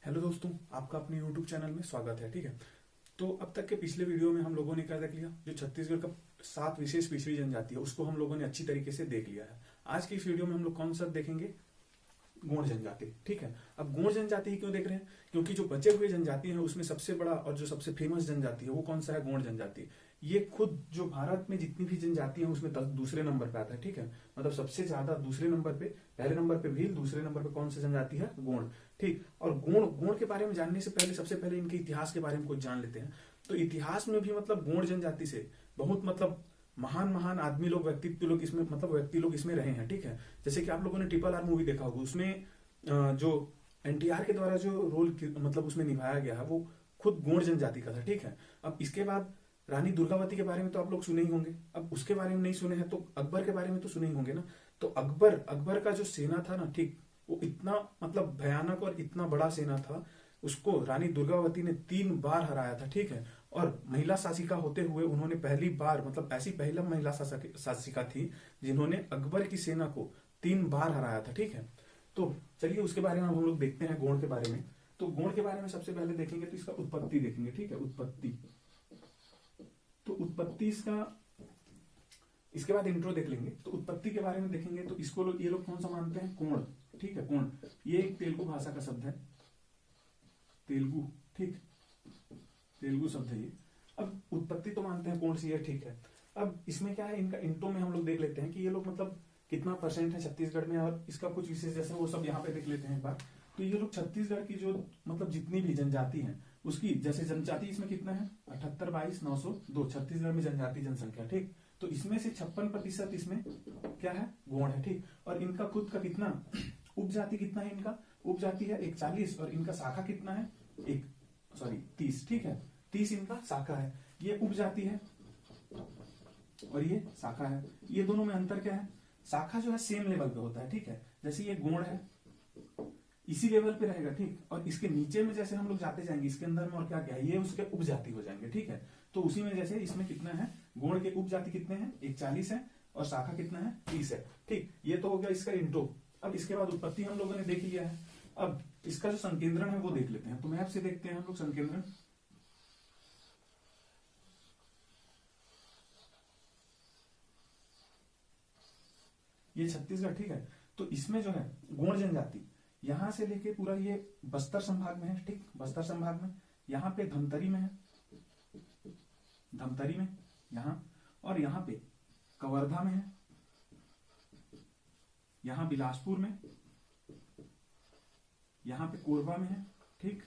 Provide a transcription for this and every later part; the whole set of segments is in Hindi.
हेलो दोस्तों, आपका अपने YouTube चैनल में स्वागत है। ठीक है, तो अब तक के पिछले वीडियो में हम लोगों ने क्या देख लिया, जो छत्तीसगढ़ का 7 विशेष पिछड़ी जनजाति है उसको हम लोगों ने अच्छी तरीके से देख लिया है। आज की इस वीडियो में हम लोग कौन सा देखेंगे, गोंड जनजाति। ठीक है, अब गोंड जनजाति ही क्यों देख रहे हैं, क्योंकि जो बचे हुए जनजाति हैं उसमें सबसे बड़ा और जो सबसे फेमस जनजाति है वो कौन सा है, गोंड जनजाति। ये खुद जो भारत में जितनी भी जनजाति है उसमें दूसरे नंबर पे आता है। ठीक है, मतलब सबसे ज्यादा दूसरे नंबर पे, पहले नंबर पे भील, दूसरे नंबर पे कौन सी जनजाति है, गोंड। ठीक, और गोंड गोंड के बारे में जानने से पहले सबसे पहले इनके इतिहास के बारे में कुछ जान लेते हैं। तो इतिहास में भी मतलब गोंड जनजाति से बहुत मतलब महान महान आदमी लोग, व्यक्तित्व लोग इसमें, मतलब व्यक्ति लोग इसमें रहे हैं। ठीक है, जैसे कि आप लोगों ने RRR मूवी देखा होगा, उसमें जो NTR के द्वारा जो रोल मतलब उसमें निभाया गया है वो खुद गोंड जनजाति का था। ठीक है, अब इसके बाद रानी दुर्गावती के बारे में तो आप लोग सुने ही होंगे। अब उसके बारे में नहीं सुने हैं तो अकबर के बारे में तो सुने ही होंगे ना। तो अकबर अकबर का जो सेना था ना, ठीक, वो इतना मतलब भयानक और इतना बड़ा सेना था, उसको रानी दुर्गावती ने 3 बार हराया था। ठीक है, और महिला शासिका होते हुए उन्होंने पहली बार, मतलब ऐसी पहला महिला शासिका थी जिन्होंने अकबर की सेना को 3 बार हराया था। ठीक है, तो चलिए उसके बारे में हम लोग देखते हैं, गोंड के बारे में। तो गोंड के बारे में सबसे पहले देखेंगे तो इसका उत्पत्ति देखेंगे। ठीक है, उत्पत्ति, तो उत्पत्ति इसका, इसके बाद इंट्रो देख लेंगे। तो उत्पत्ति के बारे में देखेंगे तो इसको ये लोग कौन सा मानते हैं, कोण। ठीक है, कोण ये एक तेलुगु भाषा का शब्द है, तेलुगु। ठीक, तेलुगु शब्द है ये। अब उत्पत्ति तो मानते हैं कोण से ये, ठीक है। अब इसमें क्या है, इनका इंट्रो में हम लोग देख लेते हैं कि ये लोग मतलब कितना % है छत्तीसगढ़ में, और इसका कुछ विशेष जैसे वो सब यहाँ पे देख लेते हैं एक बार। तो ये लोग छत्तीसगढ़ की जो मतलब जितनी भी जनजाति है उसकी, जैसे जनजाति इसमें कितना है, 78,22,902 छत्तीसगढ़ में जनजाति जनसंख्या। ठीक, तो इसमें से 56% इसमें क्या है, गोंड है। ठीक, और इनका खुद का कितना उपजाति कितना है, इनका उपजाति है 41, और इनका शाखा कितना है, 30। ठीक है, 30 इनका शाखा है, ये उपजाति है और ये शाखा है। ये दोनों में अंतर क्या है, शाखा जो है सेम लेवल पे होता है। ठीक है, जैसे ये गोंड है इसी लेवल पे रहेगा। ठीक, और इसके नीचे में जैसे हम लोग जाते जाएंगे इसके अंदर में, और क्या क्या है, ये उसके उपजाति हो जाएंगे। ठीक है, तो उसी में जैसे इसमें कितना है, गोंड के उपजाति कितने हैं, 41 है, और शाखा कितना है, 30 है। ठीक, ये तो हो गया इसका इंट्रो। अब इसके बाद उत्पत्ति हम लोगों ने देख लिया है। अब इसका जो संकेंद्रण है वो देख लेते हैं। तो मैप से देखते हैं हम लोग संकेंद्रण। ये छत्तीसगढ़, ठीक है, तो इसमें जो है गोंड जनजाति यहां से लेके पूरा ये बस्तर संभाग में है। ठीक, बस्तर संभाग में यहाँ पे धमतरी में है, धमतरी में यहाँ, और यहाँ पे कवर्धा में है, यहाँ बिलासपुर में, यहाँ पे कोरबा में है। ठीक,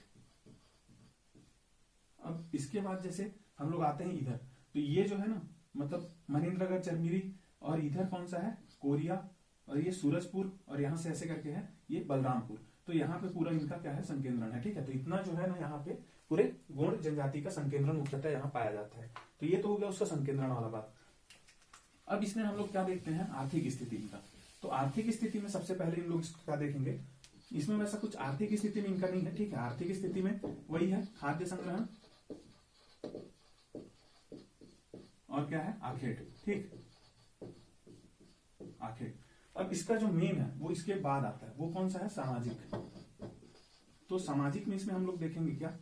अब इसके बाद जैसे हम लोग आते हैं इधर, तो ये जो है ना मतलब मनेन्द्रगढ़, चरमिरी, और इधर कौन सा है, कोरिया, और ये सूरजपुर, और यहां से ऐसे करके है ये बलरामपुर। तो यहाँ पे पूरा इनका क्या है, संकेंद्रण है। ठीक है, तो इतना जो है ना यहाँ पे पूरे गोंड जनजाति का संकेंद्रण मुख्यतः यहाँ पाया जाता है। तो ये तो हो गया उसका संकेंद्रण वाला बात। अब इसमें हम लोग क्या देखते हैं, आर्थिक स्थिति इनका। तो आर्थिक स्थिति में सबसे पहले इन लोग क्या देखेंगे, इसमें वैसा कुछ आर्थिक स्थिति में इनका नहीं है। ठीक है, आर्थिक स्थिति में वही है, खाद्य संग्रहण और क्या है, आखेट। ठीक, आखेट। अब इसका जो मेन है वो इसके बाद आता है, वो कौन सा है, सामाजिक। तो सामाजिक में इसमें हम लोग देखेंगे क्या,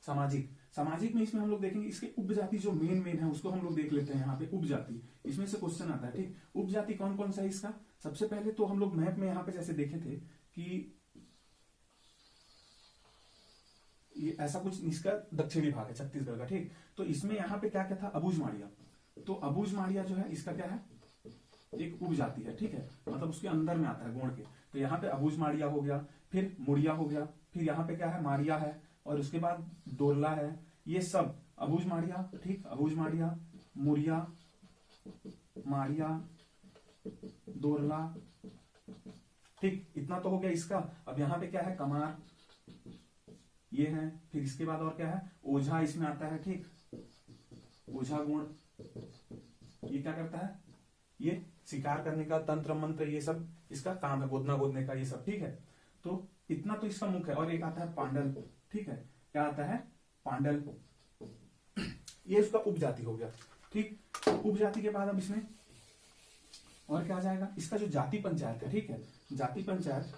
सामाजिक, सामाजिक में इसमें हम लोग देखेंगे इसके उपजाति जो मेन है उसको हम लोग देख लेते हैं। यहाँ पे उपजाति, इसमें से क्वेश्चन आता है। ठीक, उपजाति कौन कौन सा है इसका, सबसे पहले तो हम लोग मैप में यहाँ पे जैसे देखे थे कि ये ऐसा कुछ इसका दक्षिणी भाग है छत्तीसगढ़ का। ठीक, तो इसमें यहाँ पे क्या क्या था, अबूझ माड़िया। तो अबूझ माड़िया जो है इसका क्या है, एक उपजाति है। ठीक है, मतलब उसके अंदर में आता है गोंड के। तो यहाँ पे अबूझ माड़िया हो गया, फिर मुड़िया हो गया, फिर यहाँ पे क्या है, मारिया है, और उसके बाद डोरला है। ये सब अबूझ माड़िया। ठीक, अबूझ माड़िया, मुड़िया, मारिया, डोरला। ठीक, इतना तो हो गया इसका। अब यहाँ पे क्या है, कमार, ये है। फिर इसके बाद और क्या है, ओझा इसमें आता है। ठीक, ओझा गोंड, ये क्या करता है, ये शिकार करने का, तंत्र मंत्र, ये सब इसका काम है, गोदना गोदने का, ये सब। ठीक है, तो इतना तो इसका मुख्य है। और एक आता है पांडल। ठीक है, क्या आता है, पांडल, ये इसका उपजाति हो गया। ठीक, उपजाति के बाद अब इसमें और क्या आ जाएगा, इसका जो जाति पंचायत है। ठीक है, जाति पंचायत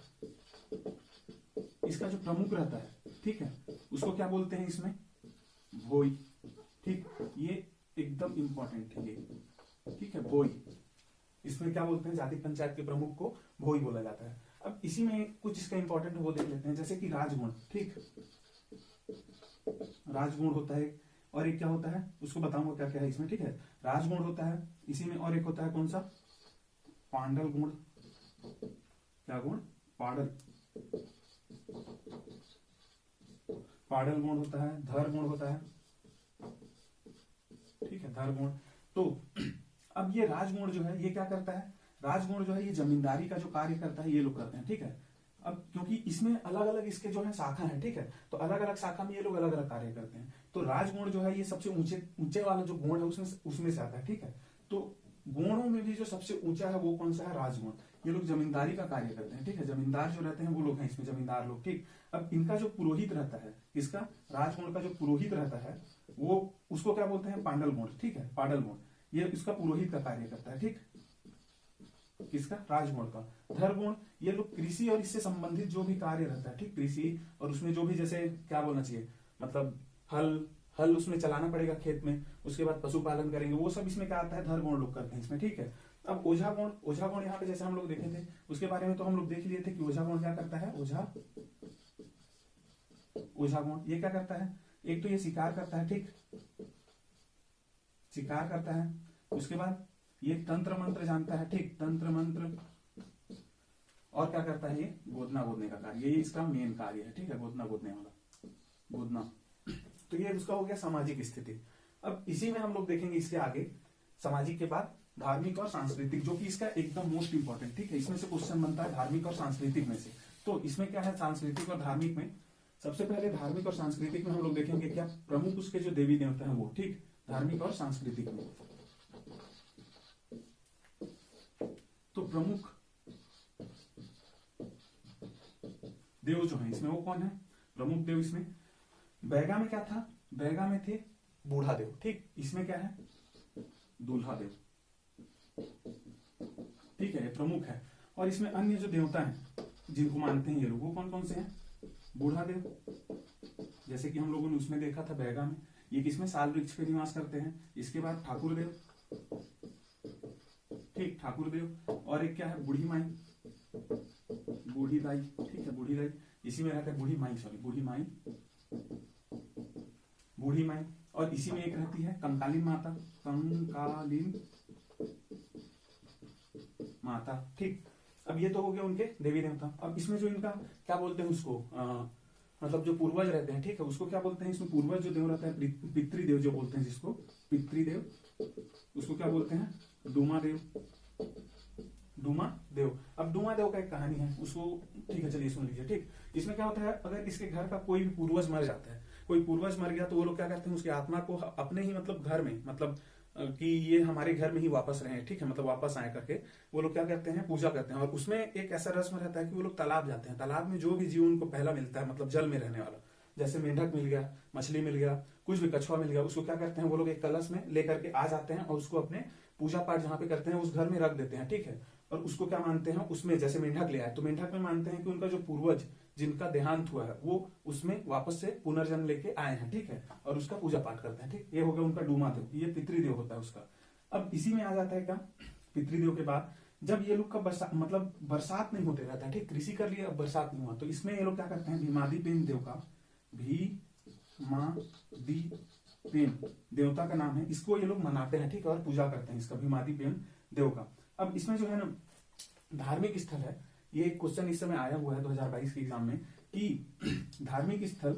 इसका जो प्रमुख रहता है, ठीक है, उसको क्या बोलते हैं इसमें, भोई। ठीक, ये एकदम इंपॉर्टेंट है ये, ठीक है, भोई। इसमें क्या बोलते हैं, जाति पंचायत के प्रमुख को भोई बोला जाता है। अब इसी में कुछ इसका इंपॉर्टेंट वो देख लेते हैं, जैसे कि राजगुण। ठीक, राजगुण होता है, और एक क्या होता है उसको बताऊंगा क्या क्या है इसमें। ठीक है, राजगुण होता है, इसी में और एक होता है कौन सा, पांडल गुण। क्या गुण, पाडल, पाडल गुण होता है, धर गुण होता है। ठीक है, धर गुण। तो अब ये राजगुण जो है ये क्या करता है, राजगुण जो है ये जमींदारी का जो कार्य करता है ये लोग करते हैं। ठीक है, अब क्योंकि इसमें अलग अलग इसके जो है शाखा है, ठीक है, तो अलग अलग शाखा में ये लोग अलग अलग कार्य करते हैं। तो राजगुण जो है ये सबसे ऊंचे ऊंचे वाला जो गुण है उसमें से आता है। ठीक है, तो गुणों में भी जो सबसे ऊंचा है वो कौन सा है, राजगुण। ये लोग जमींदारी का कार्य करते हैं। ठीक है, जमींदार जो रहते हैं वो लोग हैं इसमें, जमींदार लोग। ठीक, अब इनका जो पुरोहित रहता है, इसका राजगुण का जो पुरोहित रहता है वो उसको क्या बोलते हैं, पांडल गुण। ठीक है, पाडल गुण, ये इसका पुरोहित का कार्य करता है। ठीक, किसका, राजगुण का। धरगुण, ये लोग कृषि और इससे संबंधित जो भी कार्य रहता है, ठीक, कृषि और उसमें जो भी, जैसे क्या बोलना चाहिए, मतलब हल उसमें चलाना पड़ेगा खेत में, उसके बाद पशुपालन करेंगे, वो सब इसमें क्या आता है, धरगुण लोग करते हैं इसमें। ठीक है, अब ओझा गुण, ओझा गुण यहाँ पे जैसे हम लोग देखे थे उसके बारे में तो हम लोग देख लिए थे कि ओझा गुण क्या करता है, ओझा गुण ये क्या करता है, एक तो ये शिकार करता है। ठीक, शिकार करता है, उसके बाद ये तंत्र मंत्र जानता है। ठीक, तंत्र मंत्र, और क्या करता है, ये गोदना गोदने का कार्य, ये इसका मेन कार्य है। ठीक है, गोदना गोदने वाला, गोदना। तो ये उसका हो गया सामाजिक स्थिति। अब इसी में हम लोग देखेंगे इसके आगे, सामाजिक के बाद धार्मिक और सांस्कृतिक, जो कि इसका एकदम मोस्ट इंपॉर्टेंट। ठीक है, इसमें से क्वेश्चन बनता है धार्मिक और सांस्कृतिक में से। तो इसमें क्या है, सांस्कृतिक और धार्मिक में सबसे पहले धार्मिक और सांस्कृतिक में हम लोग देखेंगे क्या, प्रमुख उसके जो देवी देवता है वो। ठीक, धार्मिक और सांस्कृतिक में तो प्रमुख देव जो है इसमें वो कौन है, प्रमुख देव। इसमें बैगा में क्या था, बैगा में थे बूढ़ा देव। ठीक, इसमें क्या है, दूल्हा देव। ठीक है, ये प्रमुख है। और इसमें अन्य जो देवता हैं जिनको मानते हैं ये लोग, वो कौन कौन से हैं, बूढ़ा देव, जैसे कि हम लोगों ने उसमें देखा था बैगा में, ये किसमें, साल वृक्ष पे निवास करते हैं। इसके बाद ठाकुर देव, ठीक, ठाकुर देव। और एक क्या है, बूढ़ी माई, बूढ़ी दाई। ठीक है, बूढ़ी दाई, इसी में रहता है बूढ़ी माई, सॉरी बूढ़ी माई, बूढ़ी माई। और इसी में एक रहती है कंकालीन माता, कंकालीन माता। ठीक, अब ये तो हो गया उनके देवी देवता। अब इसमें जो इनका क्या बोलते हैं उसको, मतलब जो पूर्वज रहते हैं, ठीक है, उसको क्या बोलते हैं, इसमें पूर्वज जो देव रहता है, पितृदेव जो बोलते हैं जिसको, पितृदेव, उसको क्या बोलते हैं, डूमा देव, डूमा देव। अब डूमा देव का एक कहानी है उसको, ठीक है, चलिए सुन लीजिए। ठीक, इसमें क्या होता है, अगर इसके घर का कोई भी पूर्वज मर जाता है, कोई पूर्वज मर गया, तो वो लोग क्या करते हैं, उसकी आत्मा को अपने ही मतलब घर में, मतलब कि ये हमारे घर में ही वापस रहे। ठीक है, मतलब वापस आए करके वो लोग क्या करते हैं, पूजा करते हैं। और उसमें एक ऐसा रस्म रहता है कि वो लोग तालाब जाते हैं, तालाब में जो भी जीव उनको पहला मिलता है, मतलब जल में रहने वाला, जैसे मेंढक मिल गया, मछली मिल गया, कुछ भी, कछुआ मिल गया, उसको क्या करते हैं वो लोग एक कलश में लेकर के आ जाते हैं और उसको अपने पूजा पाठ जहाँ पे करते हैं उस घर में रख देते हैं। ठीक है, और उसको क्या मानते हैं, उसमें जैसे मेंढक ले आए तो मेंढक में मानते हैं कि उनका जो पूर्वज जिनका देहांत हुआ है वो उसमें वापस से पुनर्जन्म लेके आए हैं। ठीक है, और उसका पूजा पाठ करते हैं। ठीक, ये हो गया उनका डूमा देव, ये पितृदेव होता है उसका। अब इसी में आ जाता है क्या, पितृदेव के बाद जब ये लोग का बरसात, मतलब बरसात नहीं होते रहता है, ठीक, कृषि कर लिया, अब बरसात नहीं हुआ, तो इसमें ये लोग क्या करते हैं, भीमादिपेन देव का, भीमादिपेन देवता का नाम है, इसको ये लोग मनाते हैं। ठीक है, और पूजा करते हैं इसका, भीमादिपेन देव का। अब इसमें जो है ना धार्मिक स्थल है, ये क्वेश्चन इस समय आया हुआ है 2022 के एग्जाम में कि धार्मिक स्थल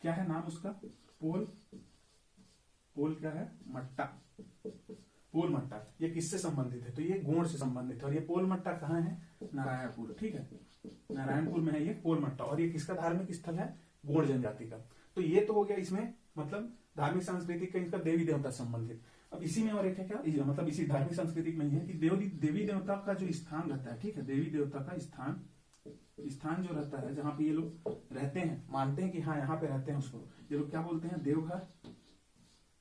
क्या है, नाम उसका, पोल क्या है, मट्टा, पोल मट्टा। ये किससे संबंधित है, तो ये गोंड से संबंधित है। और ये पोल मट्टा कहाँ है, नारायणपुर। ठीक है, नारायणपुर में है ये पोल मट्टा, और ये किसका धार्मिक स्थल है, गोंड जनजाति का। तो ये तो हो गया इसमें मतलब धार्मिक सांस्कृतिक का इनका देवी देवता संबंधित। अब इसी में और एक है क्या, मतलब इसी धार्मिक सांस्कृतिक में ही है कि देवी देवता का जो स्थान रहता है, ठीक है, देवी देवता का स्थान जो रहता है, जहां पे ये लोग रहते हैं, मानते हैं कि हाँ यहाँ पे रहते हैं, उसको ये लोग क्या बोलते हैं,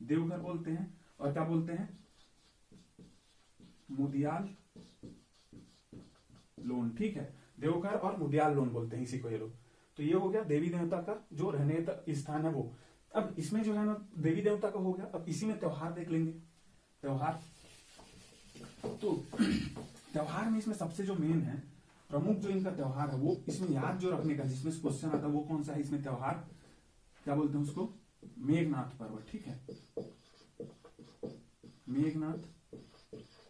देवघर बोलते हैं। और क्या बोलते हैं, मुदियाल लोन, ठीक है। देवघर और मुडियाल लोन बोलते हैं इसी को ये लोग। तो ये हो गया देवी देवता का जो रहने का स्थान है वो। अब इसमें जो है ना देवी देवता का हो गया। अब इसी में त्योहार देख लेंगे। त्योहार, तो त्योहार में इसमें सबसे जो मेन है, प्रमुख जो इनका त्योहार है वो इसमें याद जो रखने का, जिसमें क्वेश्चन आता है वो कौन सा है इसमें त्योहार, क्या बोलते हैं उसको, मेघनाथ पर्व, ठीक है। मेघनाथ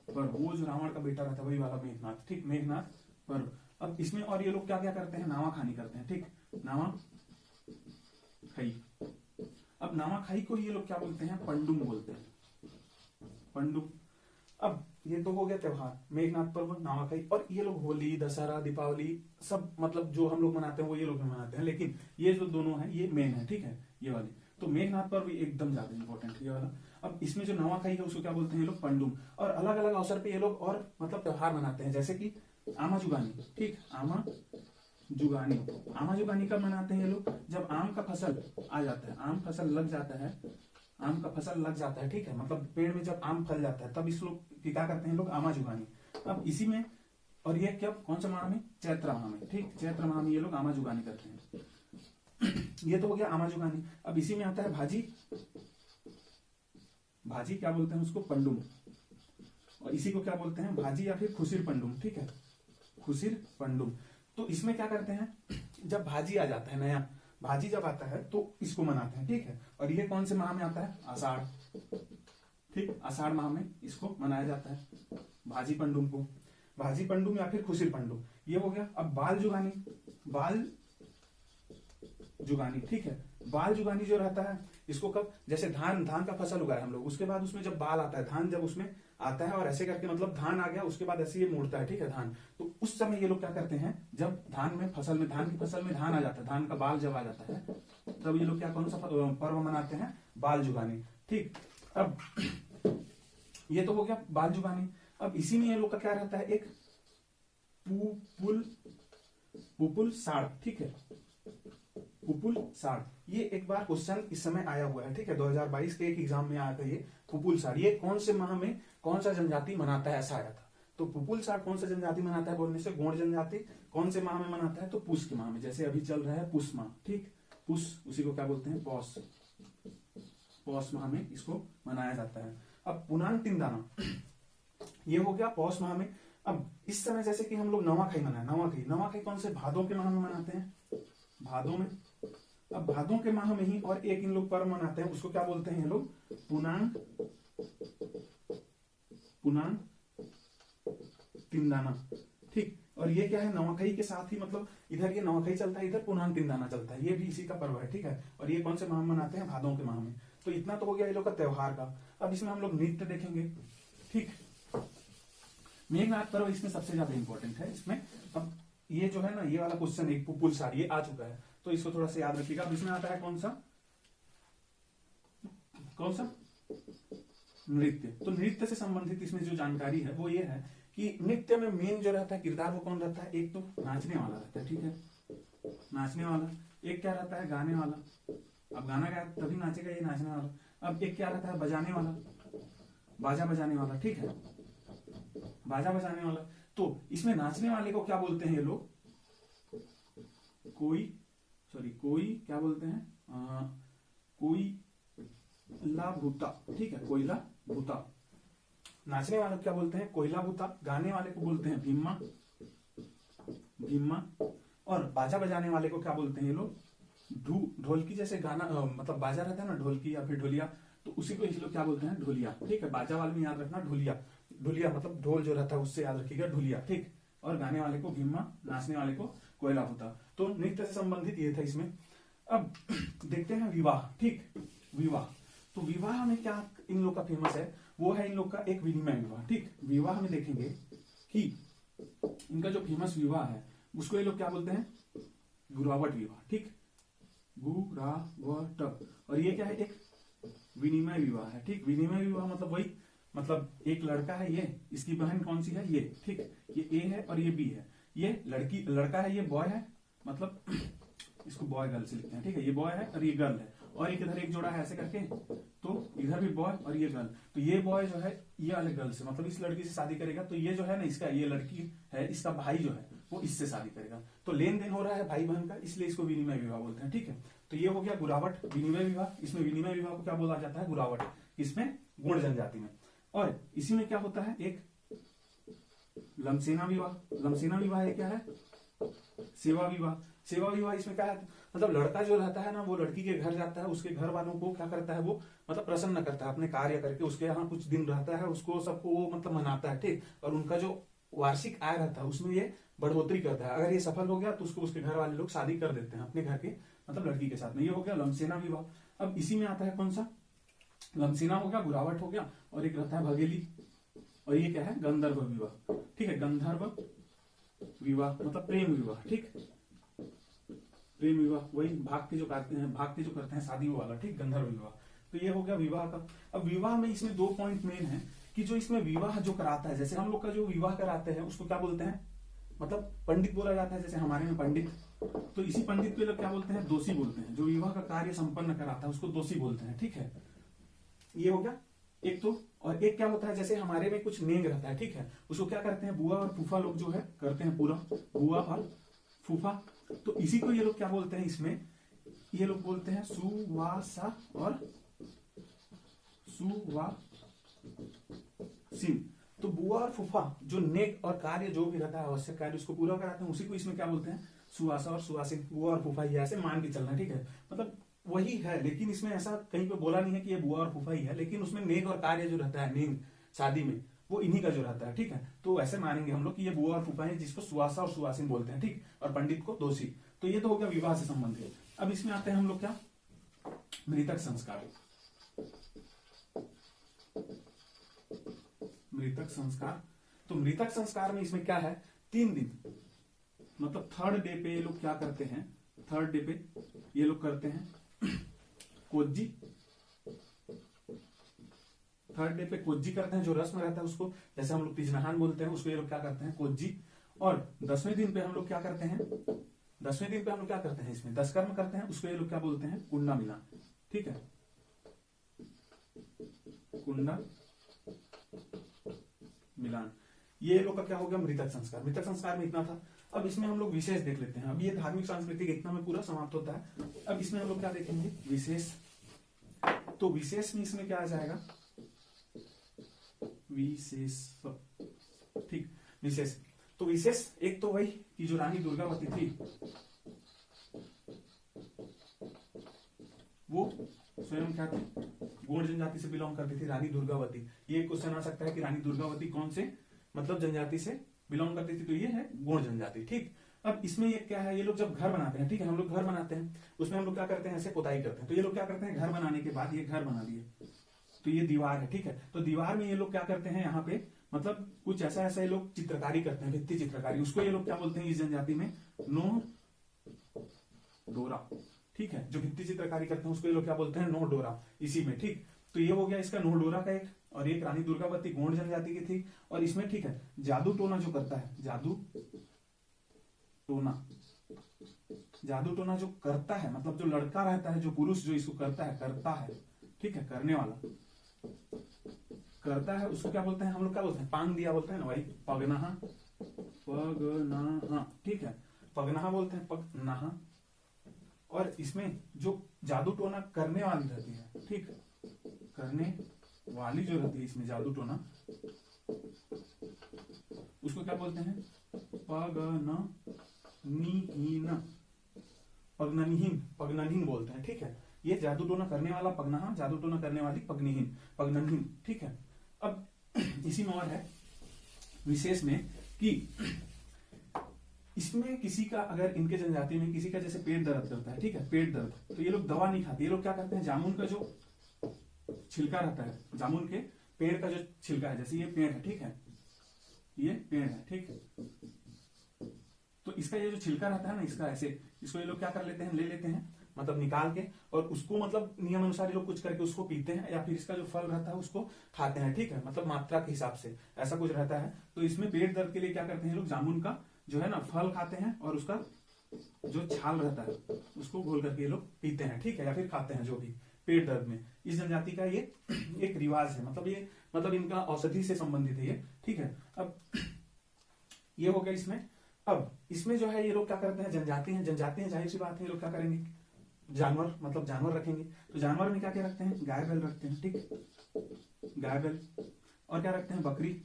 पर्व, वो जो रावण का बेटा रहता है वही वाला मेघनाथ, ठीक, मेघनाथ पर्व। अब इसमें और ये लोग क्या क्या करते हैं, नावा खानी करते हैं, ठीक, नावा खाई। अब नावा खाई को ये लोग क्या बोलते हैं, पंडुम बोलते हैं, पंडुम। अब ये तो हो गया त्योहार, मेघनाथ पर्व, नावाखाई। और ये लोग होली, दशहरा, दीपावली सब मतलब जो हम लोग मनाते हैं वो ये लोग भी मनाते हैं, लेकिन ये जो दोनों है ये मेन है, ठीक है, ये वाले। तो मेघनाथ पर्व एकदम ज्यादा इंपॉर्टेंट है ये वाला। अब इसमें जो नवाखाई है उसको क्या बोलते हैं ये लोग, पंडुम। और अलग अलग अवसर पे ये लोग और मतलब त्योहार मनाते हैं, जैसे कि आमा जुगानी, ठीक, आमा जुगानी। आमा जुगानी कब मनाते हैं ये लोग, जब आम का फसल आ जाता है, आम फसल लग जाता है, आम का फसल लग जाता है, ठीक है, मतलब पेड़ में जब आम फल जाता है तब इस लोग क्या करते हैं लोग, आमा जुगानी। अब इसी में, और ये क्या कौन सा माह में, चैत्र माह में, ठीक, चैत्र माह में ये लोग आमा जुगानी करते हैं। ये तो हो गया आमा जुगानी। अब इसी में आता है भाजी, भाजी क्या बोलते हैं उसको, पंडुम। और इसी को क्या बोलते हैं, भाजी या फिर खुसिर पंडुम, ठीक है, खुसिर पंडुम। तो इसमें क्या करते हैं, जब भाजी आ जाता है, नया भाजी जब आता है तो इसको मनाते हैं, ठीक है। और ये कौन से माह में आता है, आषाढ़, ठीक, आषाढ़ माह में इसको मनाया जाता है, भाजी पंडुम को, भाजी पंडुम या फिर खुसिर पंडुम, ये हो गया। अब बाल जुगानी, बाल जुगानी, ठीक है, बाल जुगानी जो रहता है इसको कब, जैसे धान का फसल उगाए हम लोग, उसके बाद उसमें जब बाल आता है, धान जब उसमें आता है और ऐसे करके मतलब धान आ गया, उसके बाद ऐसे ये मोड़ता है, ठीक है, धान। तो उस समय ये लोग क्या करते हैं, जब धान में फसल में, धान की फसल में धान आ जाता है, धान का बाल जब आ जाता है, तब ये लोग क्या कौन सा पर्व मनाते हैं, बाल जुगानी, ठीक। अब ये तो हो गया बाल जुगानी। अब इसी में ये लोग का क्या रहता है, एक पुपुल साड़, ठीक है, पुपुल साड़। ये एक बार क्वेश्चन इस समय आया हुआ है, ठीक है, 2022 के एक एग्जाम में आया था ये पुपुल साड़। ये कौन से माह में कौन सा जनजाति मनाता है, ऐसा आया था। तो पुपुल साड़ कौन सा जनजाति मनाता है बोलने से, गोंड जनजाति। कौन से माह में मनाता है, तो पुष के माह में, जैसे अभी चल रहा है पुष माह, ठीक, पुष, उसी को क्या बोलते हैं, पौष, पौष माह में इसको मनाया जाता है। अब पुनांग तिंदाना, ये हो गया पौष माह में। अब इस समय जैसे कि हम लोग नवाखाई मनाए, नवाखाई कौन से, भादों के माह में मनाते हैं, भादों में। अब भादों के माह में ही और एक इन लोग पर्व मनाते हैं, उसको क्या बोलते हैं ये लोग, पुनांग तिंदाना, ठीक। और ये क्या है, नवाखाई के साथ ही मतलब इधर ये नवाखाई चलता है, इधर पुनांग तिंदाना चलता है, ये भी इसी का पर्व है, ठीक है। और ये कौन से माह मनाते हैं, भादों के माह में। तो इतना तो हो गया ये लोग का त्योहार का। अब इसमें हम लोग नृत्य देखेंगे, ठीक। मेघनाथ पर्व इसमें सबसे ज्यादा इंपॉर्टेंट है इसमें। अब ये जो है ना, ये वाला क्वेश्चन एक पुपुल साड़ ये आ चुका है, तो इसको थोड़ा सा याद रखिएगा। अब इसमें आता है कौन सा नृत्य। तो नृत्य से संबंधित इसमें जो जानकारी है वो ये है कि नृत्य में मेन जो रहता है किरदार वो कौन रहता है, एक तो नाचने वाला रहता है, ठीक है, नाचने वाला। एक क्या रहता है, गाने वाला, अब गाना गाया तभी नाचेगा ये नाचने वाला। अब एक क्या रहता है, बजाने वाला, बाजा बजाने वाला, ठीक है, बाजा बजाने वाला। तो इसमें नाचने वाले को क्या बोलते हैं ये लोग, कोई क्या बोलते हैं, कोयला भूता, ठीक है, कोयला भूता। नाचने वाले को क्या बोलते हैं, कोयला भूता। गाने वाले को बोलते हैं भीमा। और बाजा बजाने वाले को क्या बोलते हैं ये लोग, ढोलकी। जैसे गाना मतलब बाजा रहता है ना, ढोलकी या फिर ढोलिया, तो उसी को इस लोग क्या बोलते हैं, ढोलिया, ठीक है। बाजा वाले में याद रखना ढोलिया, मतलब ढोल जो रहता है उससे याद रखिएगा, ढोलिया, ठीक। और गाने वाले को भीमा, नाचने वाले को कोयला भूता। तो नृत्य से संबंधित ये था इसमें। अब देखते हैं विवाह, ठीक, विवाह। तो विवाह में क्या इन लोग का फेमस है, वो है इन लोग का एक विनिमय विवाह, ठीक। विवाह में देखेंगे कि इनका जो फेमस विवाह है उसको ये लोग क्या बोलते हैं, गुरावट विवाह, ठीक, गुरावट। और ये क्या है, एक विनिमय विवाह है, ठीक। विनिमय विवाह मतलब वही, मतलब एक लड़का है, ये इसकी बहन कौन सी है, ये, ठीक, ये ए है और ये बी है। ये लड़का है, ये बॉय है, मतलब इसको बॉय गर्ल से लिखते हैं, ठीक है। ये बॉय है और ये गर्ल है, और एक इधर एक जोड़ा है ऐसे करके, तो इधर भी बॉय और ये गर्ल। तो ये बॉय जो है ये वाले गर्ल से, मतलब इस लड़की से शादी करेगा, तो ये जो है ना इसका, ये लड़की है इसका भाई जो है वो इससे शादी करेगा। तो लेन देन हो रहा है भाई बहन का, इसलिए इसको विनिमय विवाह बोलते हैं, ठीक है। तो ये हो गया गुरावट विनिमय विवाह। इसमें विनिमय विवाह को क्या बोला जाता है? गुरावट, इसमें गोंड जनजाति में। और इसी में क्या होता है? एक लमसेना विवाह। लमसेना विवाह क्या है? सेवा विवाह। सेवा विवाह इसमें क्या है? मतलब लड़का जो रहता है ना, वो लड़की के घर जाता है, उसके घर वालों को क्या करता है, वो मतलब प्रसन्न करता है, अपने कार्य करके उसके यहाँ कुछ दिन रहता है, उसको सबको वो मतलब मनाता है, ठीक। और उनका जो वार्षिक आय रहता है उसमें ये बढ़ोतरी करता है। अगर ये सफल हो गया तो उसको उसके घर वाले लोग शादी कर देते हैं अपने घर के मतलब लड़की के साथ में। ये हो गया लमसेना विवाह। अब इसी में आता है कौन सा? लमसेना हो गया, गुरावट हो गया, और एक रहता है भगेली, और ये क्या है? गंधर्व विवाह, ठीक है। गंधर्व विवाह मतलब प्रेम विवाह, ठीक। प्रेम विवाह वही भाग के जो करते हैं शादी वाला, ठीक, गंधर्व विवाह। तो ये हो गया विवाह का। अब विवाह में इसमें 2 पॉइंट मेन है कि जो इसमें विवाह जो कराता है, जैसे हम लोग का जो विवाह कराते हैं उसको क्या बोलते हैं? मतलब पंडित बोला जाता है, जैसे हमारे में पंडित। तो इसी पंडित को लोग क्या बोलते हैं? दोषी बोलते हैं। जो विवाह का कार्य संपन्न कराता है उसको दोषी बोलते हैं, ठीक है। ये हो गया एक तो। और एक क्या होता है, जैसे हमारे में कुछ नेंग रहता है, ठीक है, उसको क्या करते हैं? बुआ और फूफा लोग जो है करते हैं पूरा, बुआ और फूफा। तो इसी को ये लोग क्या बोलते हैं? इसमें ये लोग बोलते हैं सुवासा और सुवासिन। तो बुआ और फूफा जो नेक और कार्य जो भी रहता है, आवश्यक कार्य, उसको पूरा कराते हैं, उसी को इसमें क्या बोलते हैं? सुवासा और सुवासिन। बुआ और फूफा ही ऐसे मान के चलना, ठीक है। मतलब वही है, लेकिन इसमें ऐसा कहीं पे बोला नहीं है कि ये बुआ और फूफा ही है, लेकिन उसमें नेक और कार्य जो रहता है, नेक शादी में, वो इन्हीं का जो रहता है, ठीक है। तो ऐसे मानेंगे हम लोग कि ये बुआ और फूफा है, जिसको सुवासा और सुवासिन बोलते हैं, ठीक। और पंडित को दोषी। तो ये तो हो गया विवाह से संबंधित। अब इसमें आते हैं हम लोग क्या? मृतक संस्कार। मृतक संस्कार। तो मृतक संस्कार में इसमें क्या है? 3 दिन, मतलब 3rd डे पे ये लोग क्या करते हैं? 3rd डे पे ये लोग करते हैं कोज्जी। 3rd डे पे कोज्जी करते हैं, जो रस्म रहता है उसको, जैसे हम लोग तिजनहान बोलते हैं, उसको ये लोग क्या करते हैं? कोज्जी। और 10वें दिन पे हम लोग क्या करते हैं? 10वें दिन पे हम लोग क्या करते हैं? इसमें 10 कर्म करते हैं, उसको ये लोग क्या बोलते हैं? कुंडा मिलान, ठीक है। कुंडा मिलान। ये लोग का क्या हो गया? मृतक संस्कार। मृतक संस्कार में इतना था। अब इसमें हम लोग विशेष देख लेते हैं। अब ये धार्मिक सांस्कृतिक इतना में पूरा समाप्त होता है। अब इसमें हम लोग क्या देखेंगे? विशेष। तो विशेष में इसमें क्या आ जाएगा? विशेष, ठीक, विशेष। तो विशेष एक तो वही कि जो रानी दुर्गावती थी वो स्वयं क्या थी? गोंड जनजाति से बिलोंग करती थी, रानी दुर्गावती। ये क्वेश्चन आ सकता है कि रानी दुर्गावती कौन से मतलब जनजाति से बिलोंग करती थी? तो ये है गोंड जनजाति, ठीक। अब इसमें ये क्या है? ये लोग जब घर बनाते हैं, ठीक है, हम लोग घर बनाते हैं, उसमें हम लोग क्या करते हैं? ऐसे पुताई करते हैं। तो ये लोग क्या करते हैं? घर बनाने के बाद ये घर बना दिए, तो ये दीवार है, ठीक है। तो दीवार में ये लोग क्या करते हैं? यहाँ पे मतलब कुछ ऐसा ऐसा ये लोग चित्रकारी करते हैं, भित्ति चित्रकारी। उसको ये लोग क्या बोलते हैं इस जनजाति में? नो डोरा, ठीक है। जो भित्ति चित्रकारी करते हैं उसको ये लोग क्या बोलते हैं? नो डोरा, इसी में, ठीक। तो ये हो गया इसका नो डोरा का एक। और एक रानी दुर्गावती गोंड जनजाति की थी। और इसमें, ठीक है, जादू टोना जो करता है, जादू टोना, जादू टोना जो करता है, मतलब जो लड़का रहता है, जो पुरुष जो इसको करता है, ठीक है, करने वाला करता है, उसको क्या बोलते हैं? हम लोग क्या बोलते हैं? पांग दिया बोलते हैं ना, भाई, पगनाहा, पगनाहा, ठीक है, पगनाहा बोलते हैं, पगनाहा। और इसमें जो जादू टोना करने वाली रहती है, ठीक, करने वाली जो रहती है इसमें जादू टोना, उसको क्या बोलते हैं? पगनहीन बोलते हैं, ठीक है। ये जादू टोना करने वाला पगनाहा, जादू टोना करने वाली पगनहीन, ठीक है। अब इसी में और है विशेष में कि इसमें किसी का, अगर इनके जनजाति में किसी का जैसे पेट दर्द करता है, ठीक है, पेट दर्द, तो ये लोग दवा नहीं खाते। ये लोग क्या करते हैं? जामुन का जो छिलका रहता है, जामुन के पेड़ का जो छिलका है, जैसे ये पेड़ है, ठीक है, ये पेड़ है, ठीक है, तो इसका ये जो छिलका रहता है ना, इसका ऐसे, इसको ये लोग क्या कर लेते हैं? ले लेते हैं, मतलब निकाल के, और उसको मतलब नियम अनुसार ये लोग कुछ करके उसको पीते हैं, या फिर इसका जो फल रहता है उसको खाते हैं, ठीक है, मतलब मात्रा के हिसाब से ऐसा कुछ रहता है। तो इसमें पेट दर्द के लिए क्या करते हैं लोग? जामुन का जो है ना फल खाते हैं, और उसका जो छाल रहता है उसको घोल करके ये लोग पीते हैं, ठीक है, या फिर खाते हैं, जो भी पेट दर्द में। इस जनजाति का ये एक रिवाज है, मतलब इनका औषधि से संबंधित है ये, ठीक है। अब ये हो गया इसमें। अब इसमें जो है ये लोग क्या करते हैं, जनजाति हैं, जाहिर सी बात है, ये लोग क्या करेंगे, जानवर, मतलब जानवर रखेंगे। तो जानवर में क्या क्या रखते हैं, गाय बैल रखते हैं, ठीक, गाय बैल, और क्या रखते हैं, बकरी,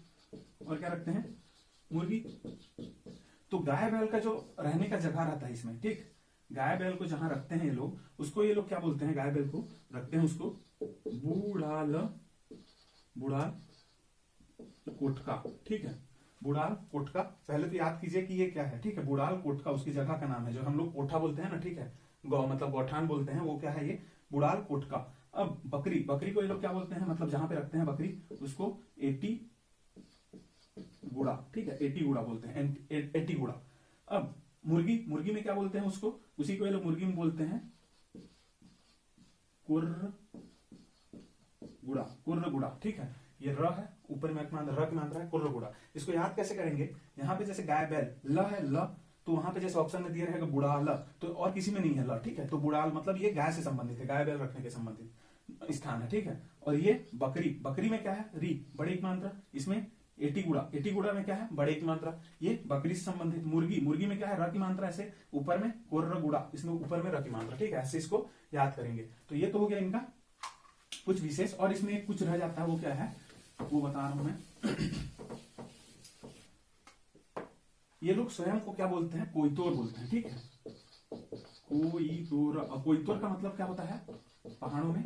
और क्या रखते हैं, मुर्गी। तो गाय बैल का जो रहने का जगह रहता है इसमें, ठीक, गाय बैल को जहां रखते हैं ये लोग, उसको ये लोग क्या बोलते हैं, गाय बैल को रखते हैं उसको बुड़ाल कोटका, ठीक है, बुड़ाल कोटका। पहले तो याद कीजिए कि ये क्या है, ठीक है, बुड़ाल कोटका उसकी जगह का नाम है, जो हम लोग कोठा बोलते हैं ना, ठीक है, गौ मतलब गौठान बोलते हैं, वो क्या है, ये बुड़ाल कोटका। अब बकरी को ये लोग क्या बोलते हैं, मतलब जहां पे रखते हैं बकरी, उसको एटी गुड़ा, ठीक है, एटी गुड़ा बोलते हैं, एटी गुड़ा। अब मुर्गी में क्या बोलते हैं उसको, उसी को ये लोग मुर्गी में बोलते हैं कुर्र गुड़ा, ठीक है, ये र है, ऊपर में र की मात्रा है, कुर्र गुड़ा। इसको याद कैसे करेंगे, यहाँ पे जैसे गाय बैल ल है, ल, तो वहां पे जैसे ऑप्शन में दिया रहेगा बुड़ाल, तो और किसी में नहीं है ल, ठीक है, तो बुड़ाल मतलब ये गाय से संबंधित है, गाय बैल रखने के संबंधित स्थान है, ठीक है। और ये बकरी में क्या है, री, बड़े की मात्रा, इसमें एटी गुड़ा में क्या है, बड़े की मात्रा, ये बकरी से संबंधित। मुर्गी में क्या है, र की मात्रा, ऐसे ऊपर में कुर्र गुड़ा, इसमें ऊपर में र की मात्रा, ठीक है, ऐसे इसको याद करेंगे। तो ये तो हो गया इनका कुछ विशेष, और इसमें कुछ रह जाता है, वो क्या है, वो बता रहा हूं मैं। ये लोग स्वयं को क्या बोलते हैं, कोइतोर बोलते हैं, ठीक है, कोइतोर का मतलब क्या होता है, पहाड़ों में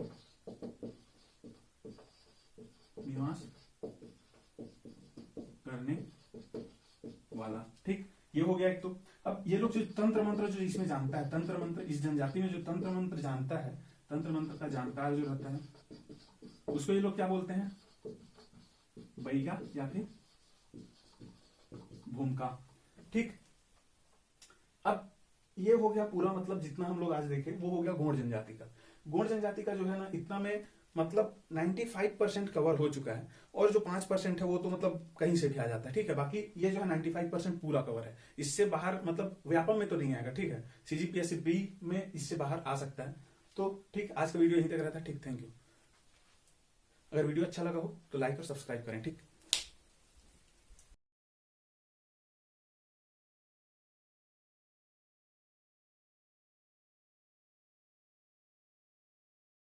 निवास करने वाला, ठीक, ये हो गया एक। तो अब ये लोग जो तंत्र मंत्र जो इसमें जानता है, तंत्र मंत्र, इस जनजाति में जो तंत्र मंत्र जानता है, तंत्र मंत्र का जानकार जो रहता है, उसको ये लोग क्या बोलते हैं, बैगा या फिर भूमिका, ठीक। अब ये हो गया पूरा, मतलब जितना हम लोग आज देखे वो हो गया गौड़ जनजाति का। गौड़ जनजाति का जो है ना, इतना में मतलब 95% कवर हो चुका है, और जो 5% है वो तो मतलब कहीं से भी आ जाता है, ठीक है। बाकी ये जो है 95% पूरा कवर है, इससे बाहर मतलब व्यापम में तो नहीं आएगा, ठीक है, CGPSC में इससे बाहर आ सकता है। तो ठीक, आज का वीडियो यहीं तक रहता है, ठीक, थैंक यू। अगर वीडियो अच्छा लगा हो तो लाइक और सब्सक्राइब करें, ठीक।